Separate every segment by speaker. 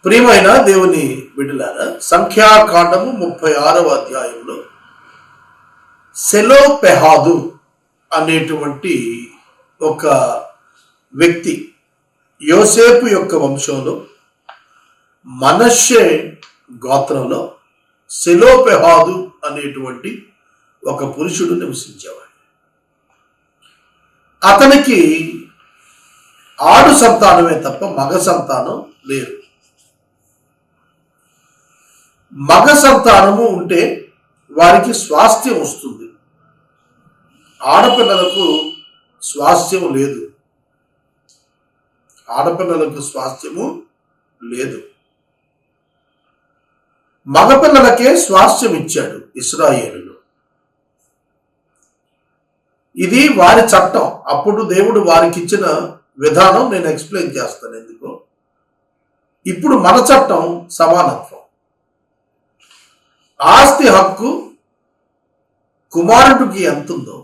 Speaker 1: ప్రియమైన దేవుని బిడ్డలారా, సంఖ్యాకాండము 36వ అధ్యాయంలో సెలోపెహాదు అనేటువంటి ఒక వ్యక్తి యోసేపు యొక్క వంశంలో మనష్షే గోత్రంలో సెలోపెహాదు అనేటువంటి ఒక పురుషుడు నివసించేవాడు. అతనికి ఆడు సంతానమే తప్ప మగ సంతానం లేరు. మగ సంతానము ఉంటే వారికి స్వాస్థ్యం వస్తుంది, ఆడపిల్లలకు స్వాస్థ్యం లేదు. ఆడపిల్లలకు స్వాస్థ్యము లేదు. మగపిల్లలకే స్వాస్థ్యం ఇచ్చాడు ఇశ్రాయేలులో. ఇది వారి చట్టం. అప్పుడు దేవుడు వారికి ఇచ్చిన విధానం నేను ఎక్స్ప్లెయిన్ చేస్తాను ఎందుకో. ఇప్పుడు మన చట్టం సమానత్వం. ఆస్తి హక్కు కుమారుడికి ఎంత ఉందో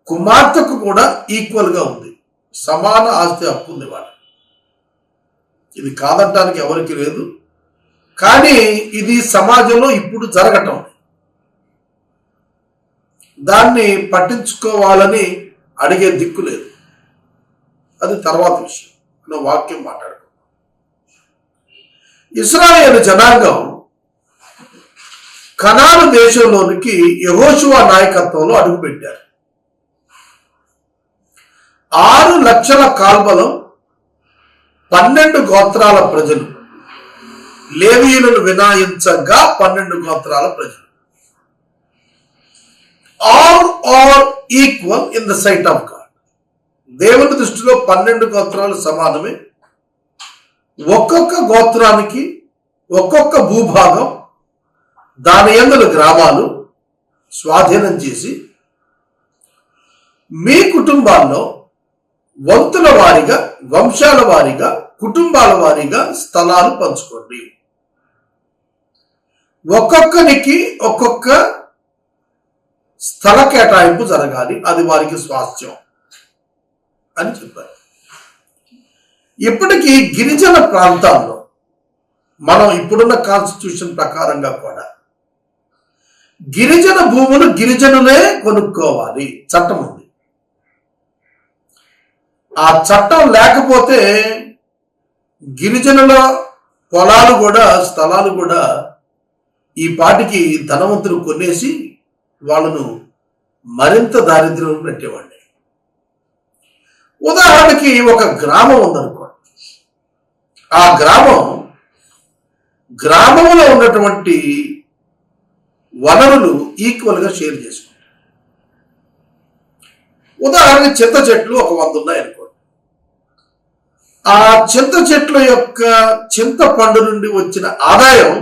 Speaker 1: కుమార్తెకు కూడా ఈక్వల్గా ఉంది. సమాన ఆస్తి హక్కు ఉంది వాళ్ళ. ఇది కాదంటానికి ఎవరికి లేదు. కానీ ఇది సమాజంలో ఇప్పుడు జరగటం. దాన్ని పట్టించుకోవాలని అడిగే దిక్కు లేదు. అది తర్వాత విషయం. మనం వాక్యం మాట్లాడుకుందాం. ఇశ్రాయేలు జనాంగం కనాను దేశంలోనికి యెహోషువ నాయకత్వంలో అడుగుపెట్టారు. 6 లక్షల కాల్బలం 12 గోత్రాల ప్రజలు, లేవీయులను వినాయించగా 12 గోత్రాల ప్రజలు. All are equal in the sight of God. దేవుని దృష్టిలో 12 గోత్రాలు సమానమే. ఒక్కొక్క గోత్రానికి ఒక్కొక్క భూభాగం, దాని యందు గ్రామాలు స్వాధీనం చేసి మీ కుటుంబాల్లో వంతుల వారీగా, వంశాల వారీగా, కుటుంబాల వారీగా స్థలాలు పంచుకోండి. ఒక్కొక్కరికి ఒక్కొక్క స్థల కేటాయింపు జరగాలి. అది వారికి స్వాస్థ్యం అని చెప్పారు. ఇప్పటికీ గిరిజన ప్రాంతాల్లో మనం ఇప్పుడున్న కాన్స్టిట్యూషన్ ప్రకారంగా కూడా గిరిజన భూములు గిరిజనులే కొనుక్కోవాలి చట్టం ఉంది. ఆ చట్టం లేకపోతే గిరిజనుల పొలాలు కూడా, స్థలాలు కూడా ఈ పాటికి ధనవంతులు కొనేసి వాళ్ళను మరింత దారిద్ర్యం పెట్టేవాడిని. ఉదాహరణకి ఒక గ్రామం ఉందనుకోండి. ఆ గ్రామంలో ఉన్నటువంటి వనరులు ఈక్వల్గా షేర్ చేసుకుంటారు. ఉదాహరణకి చింత చెట్లు ఒక 100 ఉన్నాయనుకోండి. ఆ చింత చెట్ల యొక్క చింత పండు నుండి వచ్చిన ఆదాయం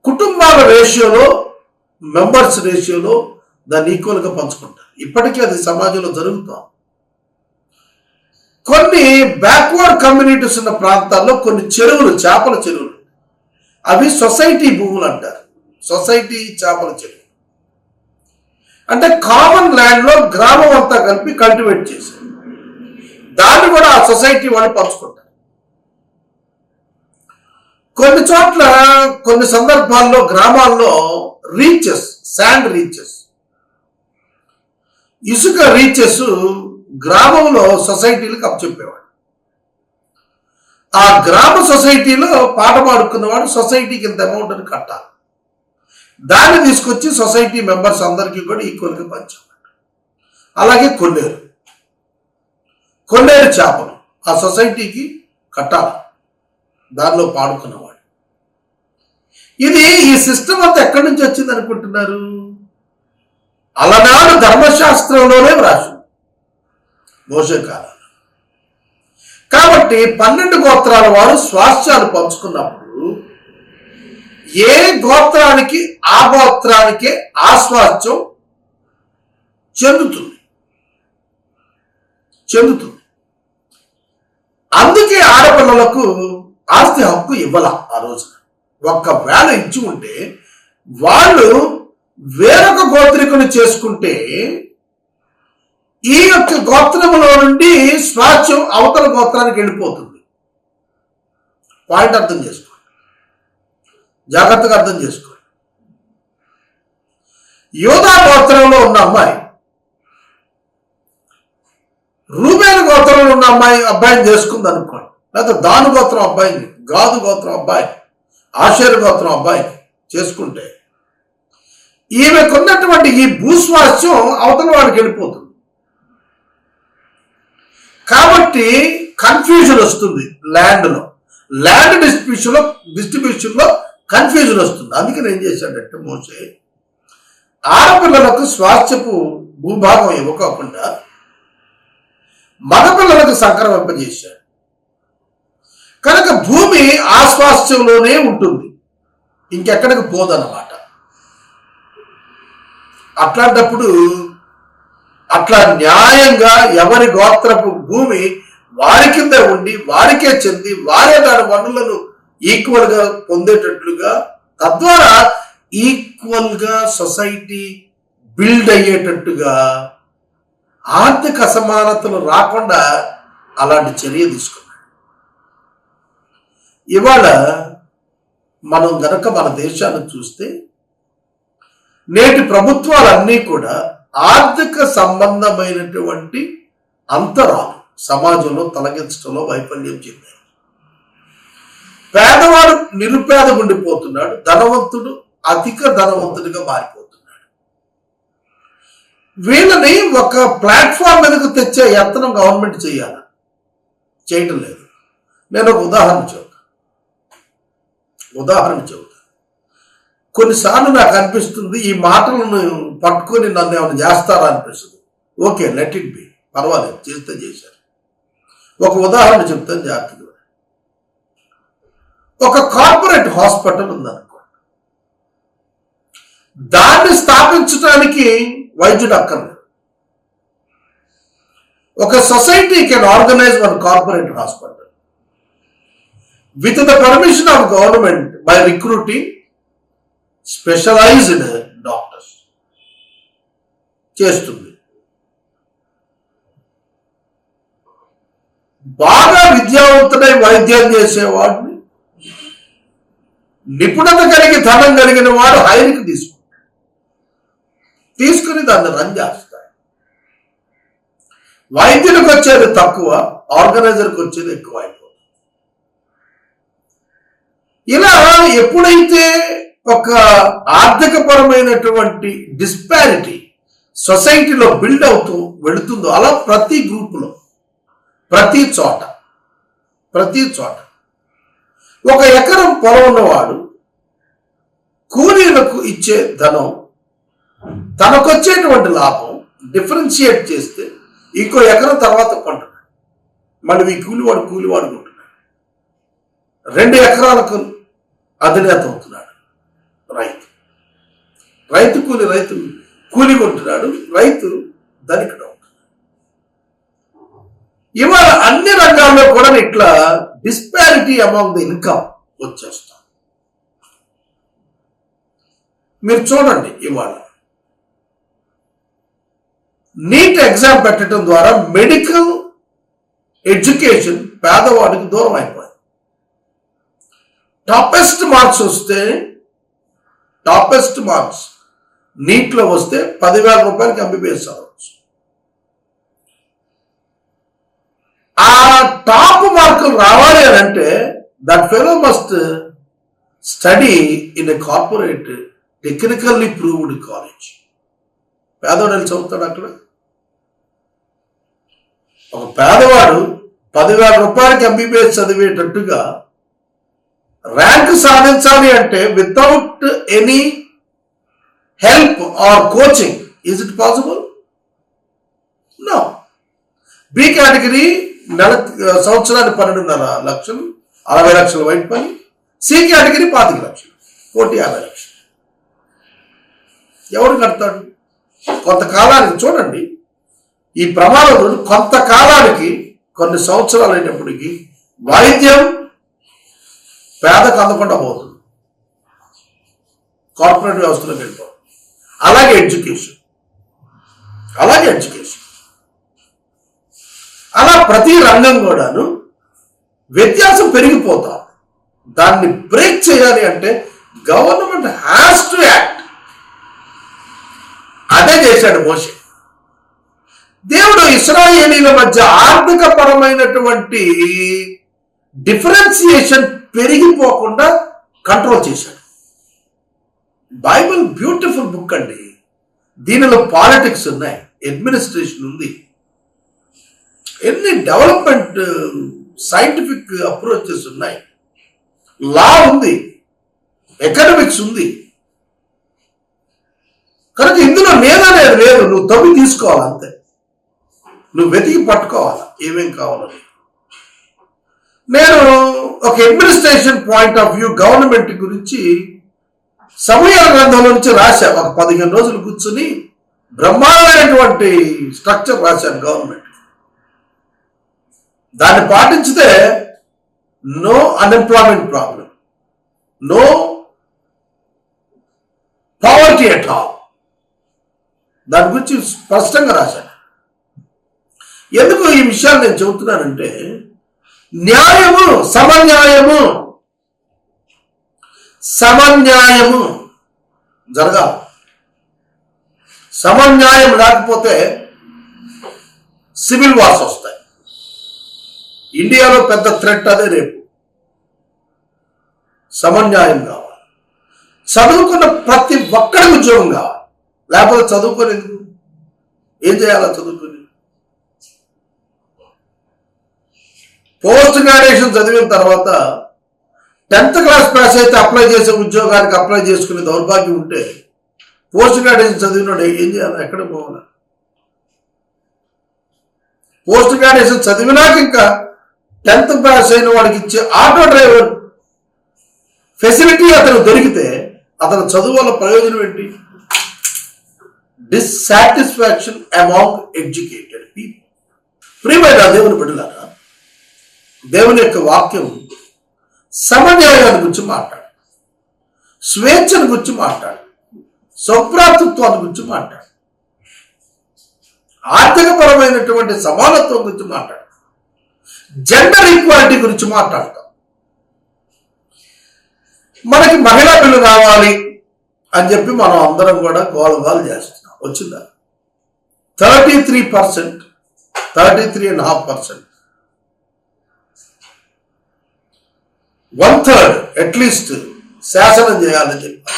Speaker 1: కుటుంబాల రేషియోలో, మెంబర్స్ రేషియోలో దాన్ని ఈక్వల్గా పంచుకుంటారు. ఇప్పటికీ అది సమాజంలో జరుగుతాం. కొన్ని బ్యాక్వర్డ్ కమ్యూనిటీస్ ఉన్న ప్రాంతాల్లో కొన్ని చెరువులు, చేపల చెరువులు, అవి సొసైటీ భూములు అంటారు. సొసైటీ చేపల చెరువు అంటే కామన్ ల్యాండ్లో గ్రామం అంతా కలిపి కల్టివేట్ చేశారు. దాన్ని కూడా ఆ సొసైటీ వాళ్ళు పంచుకుంటారు. కొన్ని చోట్ల, కొన్ని సందర్భాల్లో గ్రామాల్లో రీచెస్, శాండ్ రీచెస్, ఇసుక రీచెస్ గ్రామంలో సొసైటీలకు అప్పచెప్పేవాడు. ఆ గ్రామ సొసైటీలో పాట పాడుకున్నవాడు సొసైటీకి ఇంత అమౌంట్ అని కట్టాలి. దాన్ని తీసుకొచ్చి సొసైటీ మెంబర్స్ అందరికీ కూడా ఈక్వల్గా పంచేవాడు. అలాగే కొన్నేరు చేపలు ఆ సొసైటీకి కట్టాలి, దానిలో పాడుకున్నవాడు. ఇది ఈ సిస్టమ్ అంతా ఎక్కడి నుంచి వచ్చింది అనుకుంటున్నారు? అలనాడు ధర్మశాస్త్రంలోనే వ్రాసింది, మోషే కాలం. కాబట్టి 12 గోత్రాల వారు స్వాస్థ్యాలు పంచుకున్నప్పుడు ఏ గోత్రానికి ఆ గోత్రానికే ఆ స్వాస్థ్యం చెందుతుంది. అందుకే ఆడపిల్లలకు ఆస్తి హక్కు ఇవ్వాల. ఆ రోజున ఒక్కవేళ ఇచ్చి ఉంటే వాళ్ళు వేరొక గోత్రికుని చేసుకుంటే ఈ యొక్క గోత్రములో నుండి స్వాస్థ్యం అవతల గోత్రానికి వెళ్ళిపోతుంది. పాయింట్ అర్థం చేసుకోండి, జాగ్రత్తగా అర్థం చేసుకోండి. యోధా గోత్రంలో ఉన్న అమ్మాయి రూబేలు గోత్రంలో ఉన్న అబ్బాయిని చేసుకుంది అనుకోండి, లేకపోతే దాను గోత్రం అబ్బాయిని, గాదు గోత్రం అబ్బాయిని, ఆషేరు గోత్రం అబ్బాయిని చేసుకుంటే ఈమెకున్నటువంటి ఈ భూస్వాస్థ్యం అవతల వాడికి వెళ్ళిపోతుంది. కాబట్టి కన్ఫ్యూజన్ వస్తుంది ల్యాండ్ డిస్ట్రిబ్యూషన్లో కన్ఫ్యూజన్ వస్తుంది. అందుకని ఏం చేశాడంటే మోషే ఆడపిల్లలకు స్వాస్థ్యపు భూభాగం ఇవ్వకుండా మగపిల్లలకు సంక్రమింపజేశాడు. కనుక భూమి ఆ స్వాస్థ్యంలోనే ఉంటుంది, ఇంకెక్కడికి పోదన్నమాట. అట్లాంటప్పుడు అట్లా న్యాయంగా ఎవరి గోత్రపు భూమి వారి కింద ఉండి వారికే చెంది వారే దాని వనరులను ఈక్వల్ గా పొందేటట్లుగా, తద్వారా ఈక్వల్ గా సొసైటీ బిల్డ్ అయ్యేటట్టుగా, ఆర్థిక అసమానతలు రాకుండా అలాంటి చర్య తీసుకున్నాడు. ఇవాళ మనం గనక మన దేశాన్ని చూస్తే నేటి ప్రభుత్వాలన్నీ కూడా ఆర్థిక సంబంధమైనటువంటి అంతరాలు సమాజంలో తొలగించడంలో వైఫల్యం చెందాయి. పేదవాడు నిరుపేద ఉండిపోతున్నాడు, ధనవంతుడు అధిక ధనవంతుడిగా మారిపోతున్నాడు. వీళ్ళని ఒక ప్లాట్ఫామ్ మీదకు తెచ్చే యత్నం గవర్నమెంట్ చేయటం లేదు. నేను ఒక ఉదాహరణ చెబుతాను. కొన్నిసార్లు నాకు అనిపిస్తుంది ఈ మాటలను పట్టుకొని నన్ను ఏమైనా చేస్తారా అనిపిస్తుంది. ఓకే, లెట్ ఇట్ బి, పర్వాలేదు, చేశారు. ఒక ఉదాహరణ చెప్తాను జాగ్రత్తగా. ఒక కార్పొరేట్ హాస్పిటల్ ఉందనుకోండి, దాన్ని స్థాపించడానికి వైద్యుడు అక్కర్లేదు. ఒక society can organise one corporate hospital with the permission of government by recruiting specialised doctors చేస్తుంది. బాగా విద్యావంతుడై వైద్యం చేసేవాడిని, నిపుణత కలిగి ధనం కలిగిన వాడు హైర్కి తీసుకుని దాన్ని రన్ చేస్తాడు. వైద్యులకు వచ్చేది తక్కువ, ఆర్గనైజర్కి వచ్చేది ఎక్కువ అయిపోతుంది. ఇలా ఎప్పుడైతే ఒక ఆర్థిక పరమైనటువంటి డిస్పారిటీ సొసైటీలో బిల్డ్ అవుతూ వెళుతుందో, అలా ప్రతి గ్రూపులో ప్రతి చోట ఒక ఎకరం పొలం ఉన్నవాడు కూలీలకు ఇచ్చే ధనం, తనకొచ్చేటువంటి లాభం డిఫరెన్షియేట్ చేస్తే ఇంకో ఎకరం తర్వాత కొంటున్నాడు. మళ్ళీ ఈ కూలివాడు కొంటున్నాడు. 2 ఎకరాలకు అధినేత అవుతున్నాడు రైతు కూలి కొంటున్నాడు, రైతు ధనికుడు. ఇవాళ అన్ని రంగాల్లో కూడా ఇట్లా డిస్పారిటీ అమాంగ్ ది ఇన్కమ్ వచ్చేస్తాం. మీరు చూడండి, ఇవాళ నీట్ ఎగ్జామ్ పెట్టడం ద్వారా మెడికల్ ఎడ్యుకేషన్ పేదవాడికి దూరం అయిపోయింది. టాపెస్ట్ మార్క్స్ నీట్లో వస్తే 10,000 రూపాయలకి ఎంబీబీఎస్ అవ్వచ్చు. ఆ టాప్ మార్కులు రావాలి అని అంటే that fellow must study in a corporate technically proved college. పేదవాడు చదువుతాడు అక్కడ. ఒక పేదవాడు 10,000 రూపాయలకి ఎంబీబీఎస్ చదివేటట్టుగా ర్యాంక్ సాధించాలి అంటే without any help or coaching, is it possible? No. B category సంవత్సరానికి 12.5 లక్షలు, 60 లక్షల వైట్ పని. సి కేటగిరీ 25 లక్షలు, 50 లక్షలు. ఎవరు కడతాడు? కొంతకాలానికి చూడండి, ఈ ప్రమాదం కొంతకాలానికి, కొన్ని సంవత్సరాలు అయినప్పటికీ వైద్యం పేదకు అందకుండా పోతుంది, కార్పొరేట్ వ్యవస్థలోకి వెళ్ళిపోతుంది. అలాగే ఎడ్యుకేషన్. అలా ప్రతి రంగం కూడాను వ్యత్యాసం పెరిగిపోతాం. దాన్ని బ్రేక్ చేయాలి అంటే గవర్నమెంట్ హ్యాస్ టు యాక్ట్. అదే చేశాడు మోషే. దేవుడు ఇశ్రాయేలీల మధ్య ఆర్థిక పరమైనటువంటి డిఫరెన్సియేషన్ పెరిగిపోకుండా కంట్రోల్ చేశాడు. బైబిల్ బ్యూటిఫుల్ బుక్ అండి. దీనిలో పాలిటిక్స్ ఉన్నాయి, అడ్మినిస్ట్రేషన్ ఉంది, ఎన్ని డెవలప్మెంట్ సైంటిఫిక్ అప్రోచెస్ ఉన్నాయి, లా ఉంది, ఎకనామిక్స్ ఉంది. కనుక ఇందులో లేదనేది లేదు, నువ్వు తవ్వి తీసుకోవాలి అంతే, నువ్వు వెతికి పట్టుకోవాలి ఏమేం కావాలని. నేను ఒక administration point of view government గురించి సమూయేలు గ్రంథంలో నుంచి రాశా. ఒక 15 రోజులు కూర్చుని బ్రహ్మాండమైనటువంటి స్ట్రక్చర్ రాశాను గవర్నమెంట్. దాన్ని పాటించితే no unemployment problem, no poverty at all. దాని గురించి స్పష్టంగా రాశాను. ఎందుకు ఈ విషయాలు నేను చెబుతున్నానంటే, న్యాయము, సమన్యాయము జరగాలి. సమన్యాయం లేకపోతే సివిల్ వార్స్ వస్తాయి. ఇండియాలో పెద్ద థ్రెట్ అదే రేపు. సమన్యాయం కావాలి. చదువుకున్న ప్రతి ఒక్కరికి ఉద్యోగం కావాలి. లేకపోతే చదువుకొని ఎందుకు, ఏం చేయాలా చదువుకొని? పోస్ట్ గ్రాడ్యుయేషన్ చదివిన తర్వాత 10th క్లాస్ పాస్ అయితే అప్లై చేసే ఉద్యోగానికి అప్లై చేసుకునే దౌర్భాగ్యం ఉంటే పోస్ట్ గ్రాడ్యుయేషన్ చదివినాడు ఏం చేయాలి, ఎక్కడ పోవాలి? పోస్ట్ గ్రాడ్యుయేషన్ చదివినాక ఇంకా 10th పాస్ అయిన వాడికి ఇచ్చే ఆటో డ్రైవర్ ఫెసిలిటీ అతను దొరికితే అతను చదువు వల్ల ప్రయోజనం ఏంటి? Dissatisfaction among educated people. ప్రియమైన దేవుని బిడ్డలారా, దేవుని యొక్క వాక్యం సమన్యాయాన్ని గురించి మాట్లాడు, స్వేచ్ఛను గురించి మాట్లాడు, సౌభ్రాతృత్వాన్ని గురించి మాట్లాడు, ఆర్థికపరమైనటువంటి సమానత్వం గురించి మాట్లాడు, జెండర్ ఈక్వాలిటీ గురించి మాట్లాడతాం. మనకి మహిళా బిల్లు రావాలి అని చెప్పి మనం అందరం కూడా గోలగాలు చేస్తున్నాం. వచ్చిందా? 33%, 33.5%, 1/3 అట్లీస్ట్ శాసనం చేయాలని చెప్పి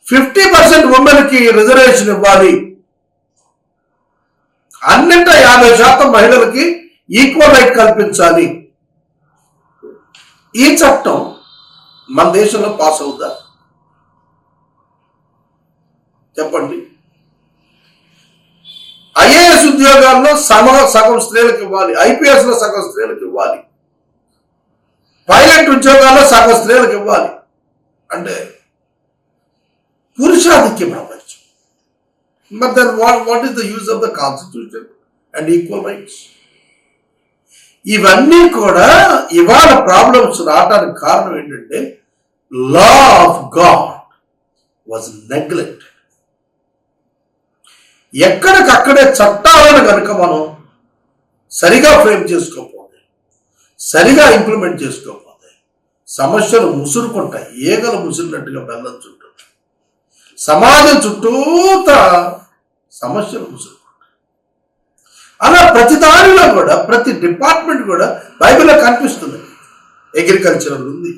Speaker 1: 50% ఉమెన్కి రిజర్వేషన్ ఇవ్వాలి. అన్నింట 50% మహిళలకి ఈక్వల్ రైట్ కల్పించాలి. ఈ చట్టం మన దేశంలో పాస్ అవుతా? చెప్పండి. ఐఏఎస్ ఉద్యోగాల్లో సగం స్త్రీలకు ఇవ్వాలి, ఐపీఎస్ లో సగం స్త్రీలకు ఇవ్వాలి, పైలట్ ఉద్యోగాల్లో సగం స్త్రీలకు ఇవ్వాలి. అంటే పురుషాధిక్య ప్రపంచం. But then what is the use of the constitution and equal rights? ఇవన్నీ కూడా ఇవాళ ప్రాబ్లమ్స్ రావడానికి కారణం ఏంటంటే law of God was neglected. ఎక్కడికక్కడే చట్టాలను కనుక మనం సరిగా ఫ్రేమ్ చేసుకోకపోతే, సరిగా ఇంప్లిమెంట్ చేసుకోకపోతే సమస్యలు ముసురుకుంటాయి. ఈగలు ముసిరినట్టుగా బెల్లం చుట్టూ సమాజం చుట్టూత సమస్యలు ముసురుకుంటాయి. అలా ప్రతి దానిలో కూడా, ప్రతి డిపార్ట్మెంట్ కూడా బైబిల్లో కనిపిస్తుంది. అగ్రికల్చరల్ ఉంది,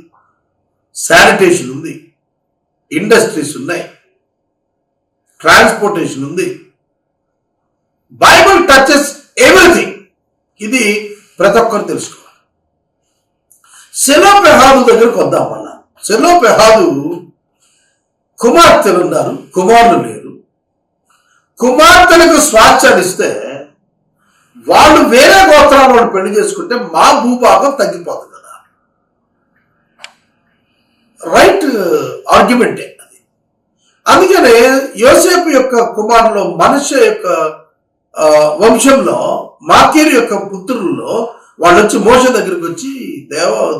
Speaker 1: శానిటేషన్ ఉంది, ఇండస్ట్రీస్ ఉన్నాయి, ట్రాన్స్పోర్టేషన్ ఉంది. Bible touches everything. ఇది ప్రతి ఒక్కరు తెలుసుకోవాలి. సెలోపెహాదు దగ్గరకు వద్దాం. మళ్ళా సెలోపెహాదు కుమార్తెలు ఉన్నారు, కుమారులు లేరు. కుమార్తెలకు స్వాచ్ఛాన్ని ఇస్తే వాళ్ళు వేరే గోత్రాల వాళ్ళు పెళ్లి చేసుకుంటే మా భూభాగం తగ్గిపోతుంది కదా. రైట్ ఆర్గ్యుమెంటే అది. అందుకనే యోసేపు యొక్క కుమారులో, మనుష్య యొక్క వంశంలో, మాకీరు యొక్క పుత్రుల్లో వాళ్ళు వచ్చి మోషే దగ్గరికి వచ్చి,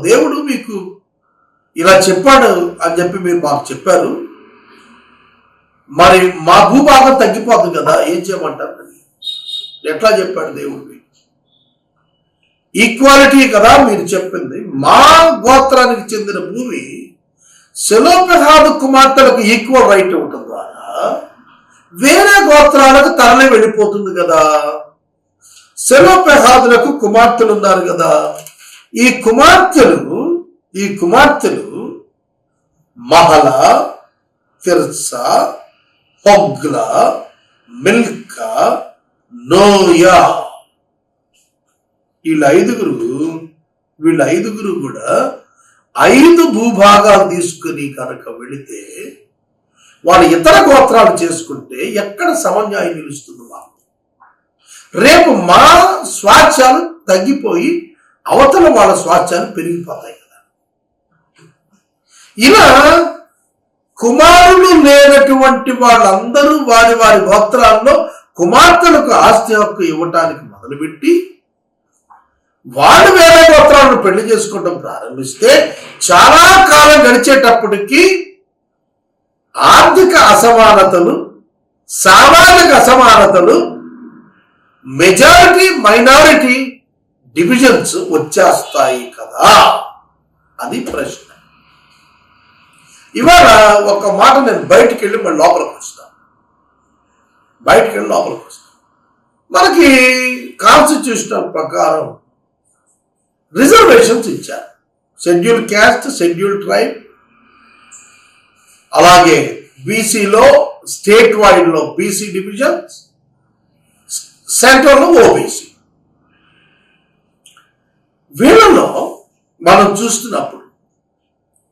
Speaker 1: దేవుడు మీకు ఇలా చెప్పాడు అని చెప్పి మీరు మాకు చెప్పారు, మరి మా భూభాగం తగ్గిపోతుంది కదా, ఏం చేయమంటారు? ఎట్లా చెప్పాడు దేవుడు? ఈక్వాలిటీ కదా మీరు చెప్పింది. మా గోత్రానికి చెందిన భూమి సెలోపెహాదు కుమార్తెలకు ఈక్వల్ రైట్ ఇవ్వటం ద్వారా వేరే గోత్రాలకు తరలి వెళ్ళిపోతుంది కదా. సెలోపెహాదులకు కుమార్తెలు ఉన్నారు కదా. ఈ కుమార్తెలు Mahlah, Tirzah, Hoglah, Milcah, Noah, వీళ్ళ ఐదుగురు కూడా 5 భూభాగాలు తీసుకుని కనుక వెళితే వాళ్ళు ఇతర గోత్రాలు చేసుకుంటే ఎక్కడ సమన్యాయం నిలుస్తుంది మాకు? రేపు మా స్వాస్థ్యాలు తగ్గిపోయి అవతల వాళ్ళ స్వాస్థ్యాలు పెరిగిపోతాయి కదా. ఇలా కుమారులు లేనటువంటి వాళ్ళందరూ వారి వారి గోత్రాల్లో కుమార్తెలకు ఆస్తి హక్కు ఇవ్వటానికి మొదలుపెట్టి వాళ్ళు వేరే గోత్రాలను పెళ్లి చేసుకోవడం ప్రారంభిస్తే చాలా కాలం గడిచేటప్పటికీ ఆర్థిక అసమానతలు, సామాజిక అసమానతలు, మెజారిటీ మైనారిటీ డివిజన్స్ వచ్చేస్తాయి కదా. అది ప్రశ్న. ఇవాళ ఒక మాట నేను బయటికి వెళ్ళి మళ్ళీ లోపలికి వస్తాను. మనకి కాన్స్టిట్యూషనల్ ప్రకారం రిజర్వేషన్స్ ఇచ్చారు. షెడ్యూల్ క్యాస్ట్, షెడ్యూల్ ట్రైబ్, అలాగే బీసీలో స్టేట్ వైడ్లో బీసీ డివిజన్స్, సెంట్రల్లో ఓబీసీ. వీళ్ళలో మనం చూస్తున్నప్పుడు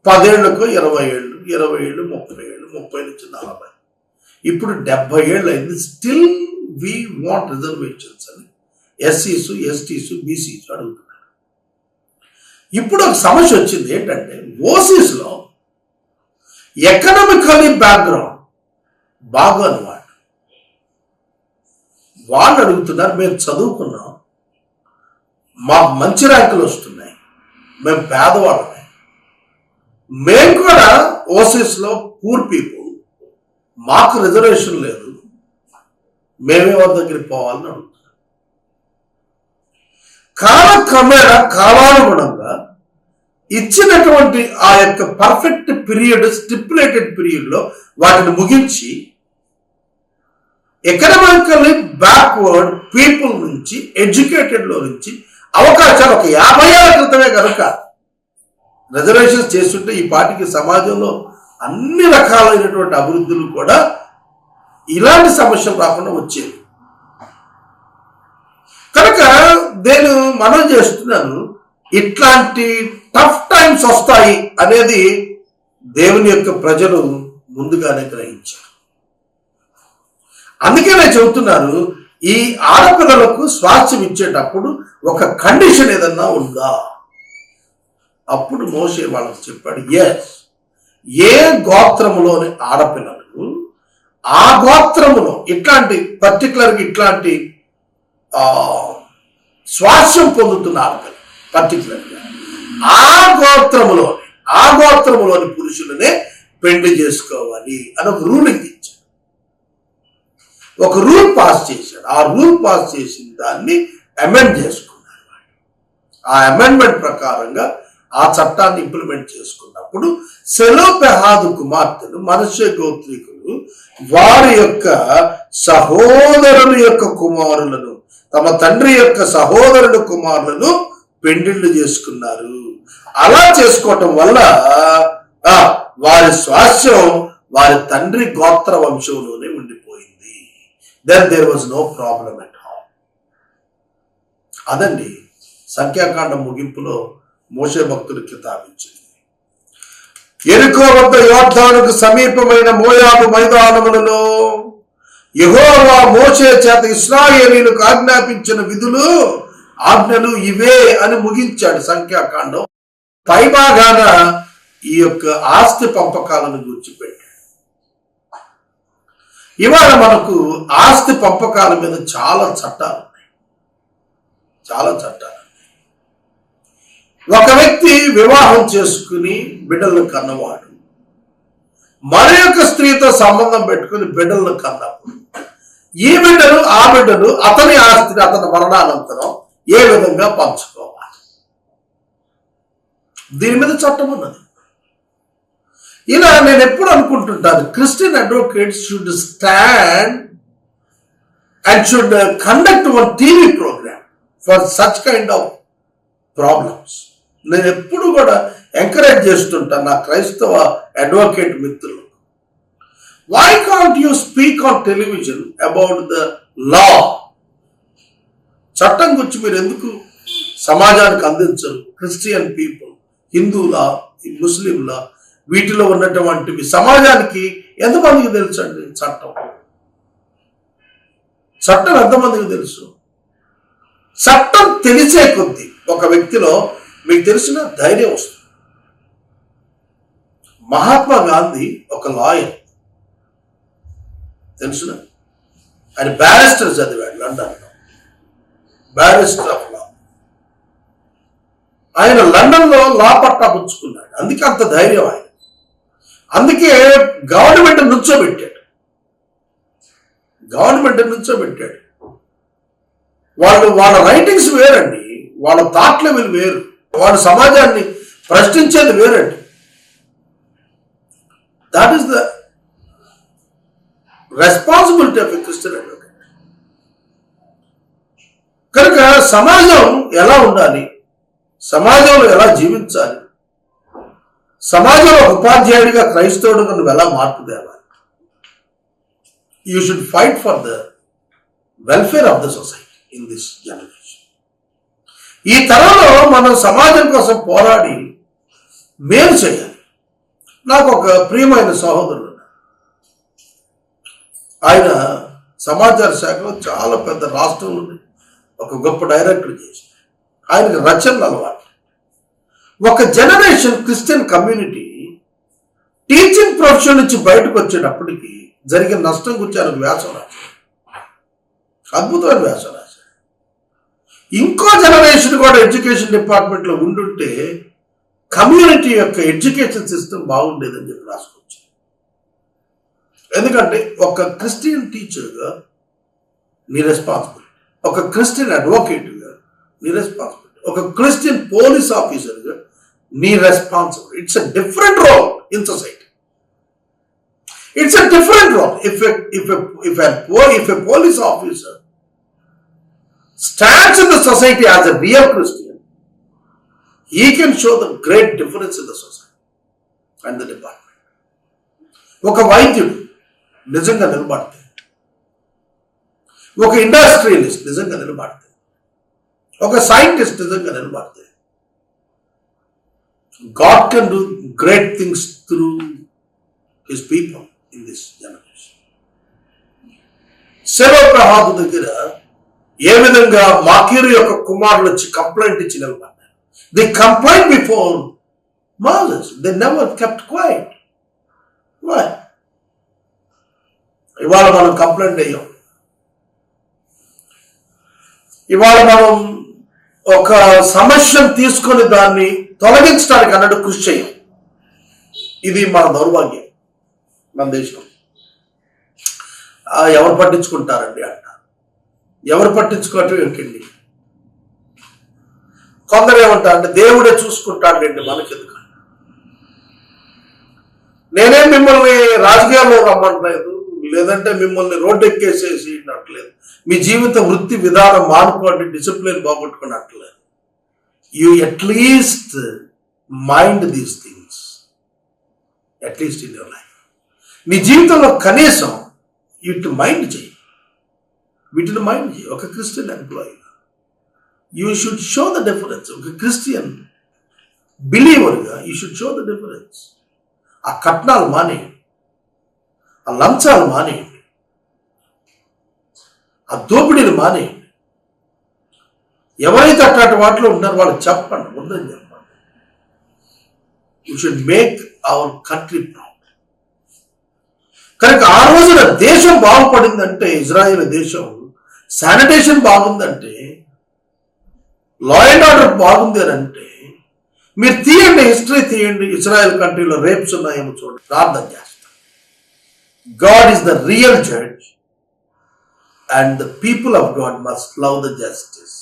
Speaker 1: 10 ఏళ్లకు 20 ఏళ్ళు, 20 ఏళ్ళు 30 ఏళ్ళు, 30 నుంచి 40, ఇప్పుడు 70 ఏళ్ళు అయింది. స్టిల్ వి వాంట్ రిజర్వేషన్స్ అని ఎస్సీస్, ఎస్టీస్, బీసీస్ అడుగుతున్నారు. ఇప్పుడు ఒక సమస్య వచ్చింది ఏంటంటే, ఓసీస్లో ఎకనామికలీ బ్యాక్గ్రౌండ్ బాగా అన్నమాట. వాళ్ళు అడుగుతున్నారు, మేము చదువుకున్నాం, మాకు మంచి ర్యాంకులు వస్తున్నాయి, మేము పేదవాళ్ళమే, మేము కూడా ఓసీస్లో పూర్ పీపుల్, మాకు రిజర్వేషన్ లేదు, మేమే వాళ్ళ దగ్గరికి పోవాలని అడుగుతున్నాం. కాలక్రమేణా కాలానుగుణంగా ఇచ్చినటువంటి ఆ యొక్క పర్ఫెక్ట్ పీరియడ్, స్టిపులేటెడ్ పీరియడ్ లో వాటిని ముగించి ఎకనామికల్లీ బ్యాక్వర్డ్ పీపుల్ నుంచి, ఎడ్యుకేటెడ్ లో నుంచి అవకాశాలు ఒక 50 ఏళ్ల క్రితమే కనుక రిజర్వేషన్స్ చేస్తుంటే ఈ పార్టీకి సమాజంలో అన్ని రకాలైనటువంటి అభివృద్ధులు కూడా ఇలాంటి సమస్యలు రాకుండా వచ్చేది. కనుక నేను మనం చేస్తున్నాను, ఇట్లాంటి టఫ్ టైమ్స్ వస్తాయి అనేది దేవుని యొక్క ప్రజలు ముందుగానే గ్రహించారు. అందుకే నేను చెబుతున్నాను, ఈ ఆడపిల్లలకు స్వాస్థ్యం ఇచ్చేటప్పుడు ఒక కండిషన్ ఏదన్నా ఉందా? అప్పుడు మోషే వాళ్ళకి చెప్పాడు, ఎస్, ఏ గోత్రములోని ఆడపిల్లలకు ఆ గోత్రములో ఇట్లాంటి పర్టికులర్గా ఇట్లాంటి స్వాస్థ్యం పొందుతున్న ఆడపిల్ల పర్టికులర్గా ఆ గోత్రములోని పురుషులనే పెళ్లి చేసుకోవాలి అని ఒక రూలింగ్ ఇచ్చాడు, ఒక రూల్ పాస్ చేశాడు. ఆ రూల్ పాస్ చేసిన దాన్ని అమెండ్ చేసుకున్నారు. ఆ అమెండ్మెంట్ ప్రకారంగా ఆ చట్టాన్ని ఇంప్లిమెంట్ చేసుకున్నప్పుడు సెలోపెహాదు కుమార్తెలు, మనష్షే గోత్రీకులు వారి యొక్క సహోదరుల యొక్క కుమారులను, తమ తండ్రి యొక్క సహోదరుల కుమారులను పెండిళ్ళు చేసుకున్నారు. అలా చేసుకోవటం వల్ల వారి స్వాస్థ్యం వారి తండ్రి గోత్ర వంశంలోనే ఉండిపోయింది. Then there was no problem at all. అదండి సంఖ్యాకాండం ముగింపులో మోషే భక్తులు కితాబిచ్చింది. యెరికో వద్ద యోర్దానుకు సమీపమైన మోయాబు మైదానములలో యెహోవా మోషే చేత ఇశ్రాయేలీయులకు ఆజ్ఞాపించిన విధులు, ఆజ్ఞలు ఇవే అని ముగించాడు సంఖ్యాకాండం. పైభాగాన ఈ యొక్క ఆస్తి పంపకాలను గురించి పెట్టాడు. ఇవాళ మనకు ఆస్తి పంపకాల మీద చాలా చట్టాలు ఉన్నాయి, చాలా చట్టాలు. ఒక వ్యక్తి వివాహం చేసుకుని బిడ్డలను కన్నవాడు మరి యొక్క స్త్రీతో సంబంధం పెట్టుకుని బిడ్డలను కన్నప్పుడు ఈ బిడ్డలు ఆ బిడ్డలు అతని ఆస్తిని అతని మరణానంతరం ఏ విధంగా పంచుకోవాలి? దీని మీద చట్టం ఉన్నది. ఇలా నేను ఎప్పుడు అనుకుంటుంటాను, Christian advocates should stand and should conduct one TV program for such kind of problems. నేను ఎప్పుడు కూడా ఎంకరేజ్ చేస్తుంటాను నా క్రైస్తవ అడ్వకేట్ మిత్రులు, why can't you speak on television about the law? చట్టం గురించి మీరు ఎందుకు సమాజానికి అందించరు? క్రిస్టియన్ పీపుల్, హిందువులా, ముస్లింలా, వీటిలో ఉన్నటువంటివి సమాజానికి ఎంతమందికి తెలుసు అండి? చట్టం ఎంతమందికి తెలుసు? చట్టం తెలిసే కొద్దీ ఒక వ్యక్తిలో మీకు తెలిసిన ధైర్యం వస్తుంది. మహాత్మా గాంధీ ఒక లాయర్, తెలుసున, ఆయన బ్యారిస్టర్ చదివాడు లండన్లో, బ్యారిస్టర్ ఆఫ్ లా. ఆయన లండన్లో లా పట్టా పుచ్చుకున్నాడు. అందుకే అంత ధైర్యం ఆయన. అందుకే గవర్నమెంట్ నుంచోబెట్టాడు. వాళ్ళ రైటింగ్స్ వేరండి, వాళ్ళ థాట్ లెవెల్ వేరు, వాళ్ళ సమాజాన్ని ప్రశ్నించేది వేరండి. That is the responsibility of a Christian advocate. కనుక సమాజం ఎలా ఉండాలి, సమాజంలో ఎలా జీవించాలి, సమాజంలో ఉపాధ్యాయుడిగా క్రైస్తవుడిగా నువ్వు ఎలా మార్పు తేవాలి, you should fight for the welfare of the society in this generation. ఈ తరంలో మనం సమాజం కోసం పోరాడి మేలు చేయాలి. నాకు ఒక ప్రియమైన సహోదరుడు, ఆయన సమాచార శాఖలో చాలా పెద్ద రాష్ట్రంలో ఒక గొప్ప డైరెక్టర్ చేసి, ఆయనకి రచనలు అలవాటు. ఒక generation Christian community teaching profession నుంచి బయటకు వచ్చేటప్పటికి జరిగిన నష్టం గురించి ఆయనకు వ్యాసం రాశాడు, అద్భుతమైన వ్యాసం రాశాడు. ఇంకో జనరేషన్ కూడా ఎడ్యుకేషన్ డిపార్ట్మెంట్లో ఉండుంటే కమ్యూనిటీ యొక్క ఎడ్యుకేషన్ సిస్టమ్ బాగుండేదని చెప్పి రాసుకోవచ్చు. ఎందుకంటే ఒక క్రిస్టియన్ టీచర్గా నీ రెస్పాన్సిబిలిటీ, ఒక క్రిస్టియన్ అడ్వకేట్గా నీ రెస్పాన్సిబిలిటీ, ఒక క్రిస్టియన్ పోలీస్ ఆఫీసర్గా నీ responsibility. It's a different role in society. It's a different role. If a police officer stands in the society as a real Christian, he can show the great difference in the society and the department. ఒక వైద్యుడు నిజంగా నిలబడితే, ఒక industrialist నిజంగా నిలబడితే, ఒక scientist నిజంగా నిలబడితే, God can do great things through his people in this generation. సెలోప్రహాదు దగ్గర ఏ విధంగా మాకీరు యొక్క కుమారులు వచ్చి కంప్లైంట్ ఇచ్చి నిలబడ్డారు. The complaint before Moses. They never kept quiet. Why? ఇవాళ మనం కంప్లైంట్ అయ్యాం. ఇవాళ మనం ఒక సమస్యను తీసుకొని దాన్ని తొలగించడానికి అన్నట్టు కృషి చేయం. ఇది మన దౌర్భాగ్యం. మన దేశం ఎవరు పట్టించుకుంటారండి అంట. ఎవరు పట్టించుకోవటం ఏంటండి? కొందరు ఏమంటారంటే దేవుడే చూసుకుంటాడండి, మనకెందుకు? నేనేం మిమ్మల్ని రాజకీయాల్లో రమ్మంటలేదు, లేదంటే మిమ్మల్ని రోడ్డు ఎక్కేసేసి అనట్లేదు. మీ జీవిత వృత్తి విధానం మానుకోండి, డిసిప్లిన్ బాగొట్టుకున్నట్లేదు. You at least mind these things, at least in your life. నీ జీవితంలో కనీసం వీటిని మైండ్ చేయి. ఒక Christian employee you should show the difference. ఒక క్రిస్టియన్ బిలీవర్గా you should show the difference. ఆ కట్నాలు మానేయండి, ఆ లంచాలు మానేయండి, ఆ దోపిడీలు మానేయండి. ఎవరైతే అట్లాంటి వాటిలో ఉన్నారో వాళ్ళకి చెప్పండి, ఉందని చెప్పండి. You should make our country proud. కనుక ఆ రోజున దేశం బాగుపడిందంటే, ఇజ్రాయెల్ దేశం శానిటేషన్ బాగుందంటే, లా అండ్ ఆర్డర్ బాగుంది అని అంటే, మీరు తీయండి, హిస్టరీ తీయండి, ఇజ్రాయెల్ కంట్రీలో రేప్స్ ఉన్నాయేమో చూడండి, ప్రార్థన చేస్తాం. God is the real judge and the people of God must love the justice.